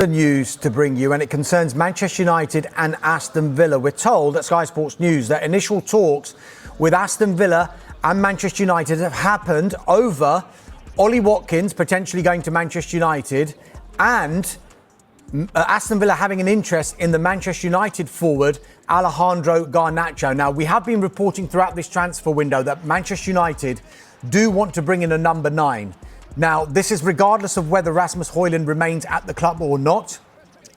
The news to bring you, and it concerns Manchester United and Aston Villa. We're told at Sky Sports News that initial talks with Aston Villa and Manchester United have happened over Ollie Watkins potentially going to Manchester United and Aston Villa having an interest in the Manchester United forward Alejandro Garnacho. Now, we have been reporting throughout this transfer window that Manchester United do want to bring in a number 9. Now, this is regardless of whether Rasmus Højlund remains at the club or not.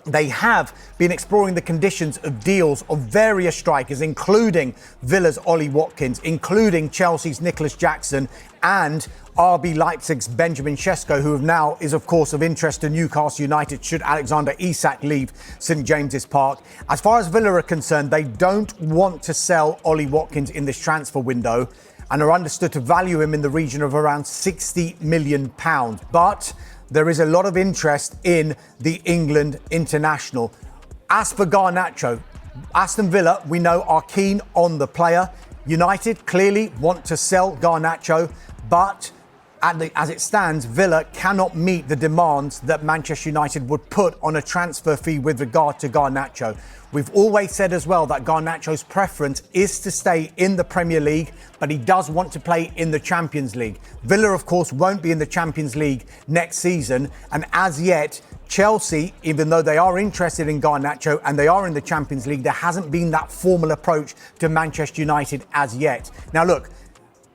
They have been exploring the conditions of deals of various strikers, including Villa's Ollie Watkins, including Chelsea's Nicholas Jackson and RB Leipzig's Benjamin Sesko, who now is, of course, of interest to Newcastle United should Alexander Isak leave St James's Park. As far as Villa are concerned, they don't want to sell Ollie Watkins in this transfer window and are understood to value him in the region of around £60 million. But there is a lot of interest in the England international. As for Garnacho, Aston Villa, we know, are keen on the player. United clearly want to sell Garnacho, but as it stands, Villa cannot meet the demands that Manchester United would put on a transfer fee with regard to Garnacho. We've always said as well that Garnacho's preference is to stay in the Premier League, but he does want to play in the Champions League. Villa, of course, won't be in the Champions League next season. And as yet, Chelsea, even though they are interested in Garnacho and they are in the Champions League, there hasn't been that formal approach to Manchester United as yet. Now, look,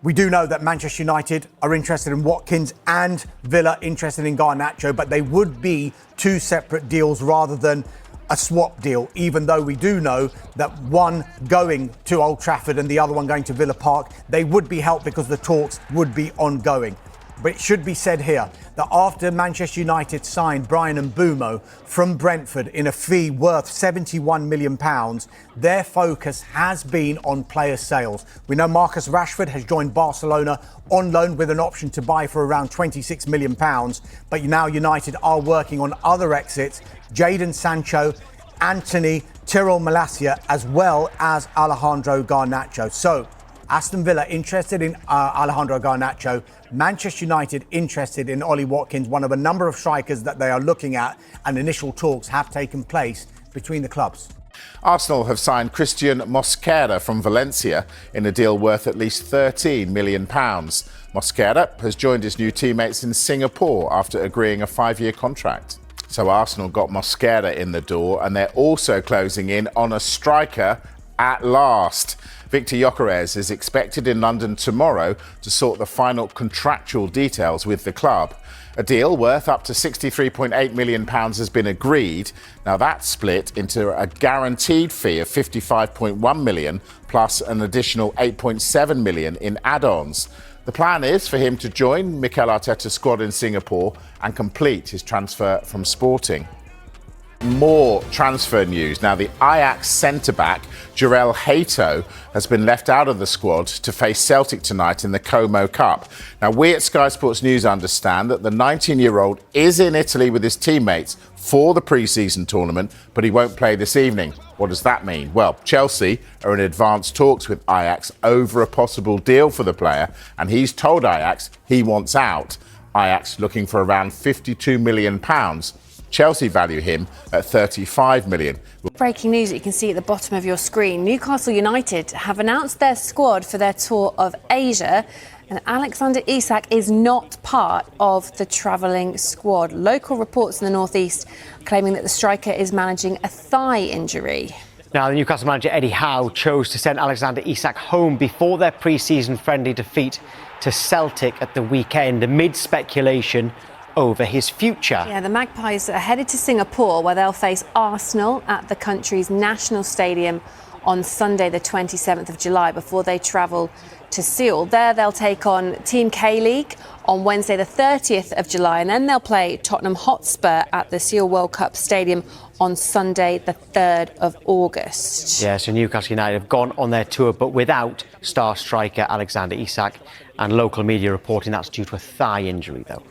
we do know that Manchester United are interested in Watkins and Villa interested in Garnacho, but they would be two separate deals rather than a swap deal, even though we do know that one going to Old Trafford and the other one going to Villa Park, they would be helped because the talks would be ongoing. But it should be said here that after Manchester United signed Brian Mbeumo from Brentford in a fee worth £71 million, their focus has been on player sales. We know Marcus Rashford has joined Barcelona on loan with an option to buy for around £26 million. But now United are working on other exits, Jadon Sancho, Anthony, Tyrell Malacia, as well as Alejandro Garnacho. So Aston Villa interested in Alejandro Garnacho, Manchester United interested in Ollie Watkins, one of a number of strikers that they are looking at, and initial talks have taken place between the clubs. Arsenal have signed Christian Mosquera from Valencia in a deal worth at least £13 million. Mosquera has joined his new teammates in Singapore after agreeing a 5-year contract. So Arsenal got Mosquera in the door, and they're also closing in on a striker at last. Victor Gyökeres is expected in London tomorrow to sort the final contractual details with the club. A deal worth up to £63.8 million has been agreed. Now that's split into a guaranteed fee of £55.1 million plus an additional £8.7 million in add-ons. The plan is for him to join Mikel Arteta's squad in Singapore and complete his transfer from Sporting. More transfer news. Now, the Ajax centre-back, Jorrel Hota, has been left out of the squad to face Celtic tonight in the Como Cup. Now, we at Sky Sports News understand that the 19-year-old is in Italy with his teammates for the pre-season tournament, but he won't play this evening. What does that mean? Well, Chelsea are in advanced talks with Ajax over a possible deal for the player, and he's told Ajax he wants out. Ajax looking for around £52 million. Chelsea value him at £35 million. Breaking news that you can see at the bottom of your screen. Newcastle United have announced their squad for their tour of Asia, and Alexander Isak is not part of the travelling squad. Local reports in the northeast claiming that the striker is managing a thigh injury. Now, the Newcastle manager Eddie Howe chose to send Alexander Isak home before their pre-season friendly defeat to Celtic at the weekend, amid speculation over his future. Yeah, the Magpies are headed to Singapore, where they'll face Arsenal at the country's national stadium on Sunday the 27th of July before they travel to Seoul. There they'll take on Team K-League on Wednesday the 30th of July, and then they'll play Tottenham Hotspur at the Seoul World Cup Stadium on Sunday the 3rd of August. Yeah, so Newcastle United have gone on their tour but without star striker Alexander Isak, and local media reporting that's due to a thigh injury though.